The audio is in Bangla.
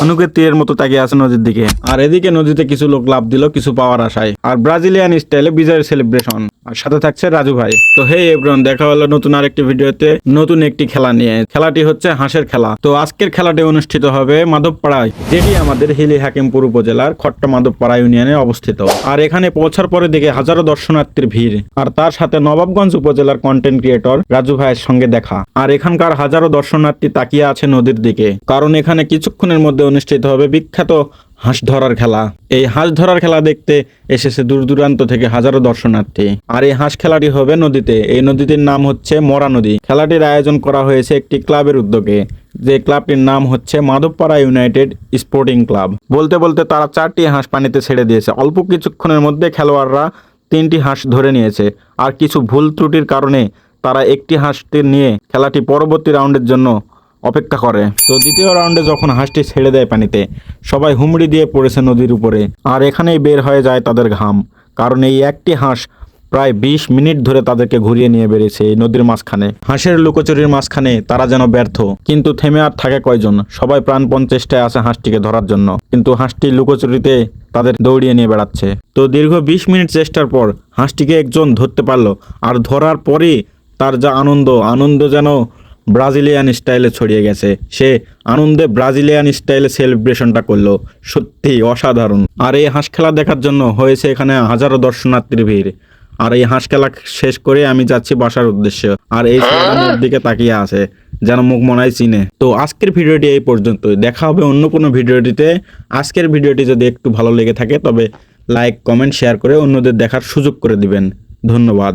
ধনুকের তীরের মতো তাকিয়ে আছে নদীর দিকে। আর এদিকে নদীতে কিছু লোক লাফ দিল কিছু পাওয়ার আশায়, আর ব্রাজিলিয়ান স্টাইলে বিজয়ের সেলিব্রেশন। আর সাথে থাকছে রাজু ভাই। তো হে এভরিওয়ান, দেখা হলো নতুন আরেকটি ভিডিওতে নতুন একটি খেলা নিয়ে। খেলাটি হচ্ছে হাঁসের খেলা। তো আজকের খেলাটি অনুষ্ঠিত হবে মাধবপাড়ায়, যেটি আমাদের হিলি হাকিমপুর উপজেলার খট্টা মাধবপাড়া ইউনিয়নে অবস্থিত। আর এখানে পৌঁছার পরে দেখে হাজারো দর্শনার্থীর ভিড়, আর তার সাথে নবাবগঞ্জ উপজেলার কন্টেন্ট ক্রিয়েটর রাজু ভাইয়ের সঙ্গে দেখা। আর এখানকার হাজারো দর্শনার্থী তাকিয়ে আছে নদীর দিকে, কারণ এখানে কিছুক্ষণের মধ্যে অনুষ্ঠিত হবে বিখ্যাত হাঁস ধরার খেলা। এই হাঁস ধরার খেলা দেখতে এসেছে দূর দূরান্ত থেকে হাজারো দর্শনার্থী। আর এই হাঁস খেলাটি হবে নদীতে। এই নদীটির নাম হচ্ছে মরা নদী। খেলাটির আয়োজন করা হয়েছে একটি ক্লাবের উদ্যোগে, যে ক্লাবটির নাম হচ্ছে মাধবপাড়া ইউনাইটেড স্পোর্টিং ক্লাব। বলতে বলতে তারা 4টি হাঁস পানিতে ছেড়ে দিয়েছে। অল্প কিছুক্ষণের মধ্যে খেলোয়াড়রা 3টি হাঁস ধরে নিয়েছে। আর কিছু ভুল ত্রুটির কারণে তারা একটি হাঁসটি নিয়ে খেলাটি পরবর্তী রাউন্ডের জন্য অপেক্ষা করে। তো দ্বিতীয় রাউন্ডে যখন হাঁসটি ছেড়ে দেয় পানিতে, সবাই হুমড়ি দিয়ে পড়েছে নদীর উপরে। আর এখানেই বের হয়ে যায় তাদের ঘাম, কারণ এই একটি হাঁস প্রায় 20 মিনিট ধরে তাদেরকে ঘুরিয়ে নিয়ে বেরিয়েছে এই নদীর মাঝখানে। হাঁসের লুকোচুরির মাঝখানে তারা যেন ব্যর্থ, কিন্তু থেমে আর থাকে কয়জন। সবাই প্রাণপণ চেষ্টায় আছে হাঁসটিকে ধরার জন্য, কিন্তু হাঁসটি লুকোচুরিতে তাদের দৌড়িয়ে নিয়ে বেড়াচ্ছে। তো দীর্ঘ 20 মিনিট চেষ্টার পর হাঁসটিকে একজন ধরতে পারলো। আর ধরার পরে তার যা আনন্দ যেন ব্রাজিলিয়ান স্টাইলে ছড়িয়ে গেছে। সে আনন্দে ব্রাজিলিয়ান স্টাইলে সেলিব্রেশনটা করলো, সত্যি অসাধারণ। আর এই হাঁস খেলা দেখার জন্য হয়েছে এখানে হাজারো দর্শনার্থীর ভিড়। আর এই হাঁস খেলা শেষ করে আমি যাচ্ছি বাসার উদ্দেশ্যে। আর এই ছেলেটার দিকে তাকিয়ে আছে, যেন মুখ মনাই চিনে। তো আজকের ভিডিওটি এই পর্যন্তই, দেখা হবে অন্য কোনো ভিডিওটিতে। আজকের ভিডিওটি যদি একটু ভালো লেগে থাকে তবে লাইক কমেন্ট শেয়ার করে অন্যদের দেখার সুযোগ করে দিবেন। ধন্যবাদ।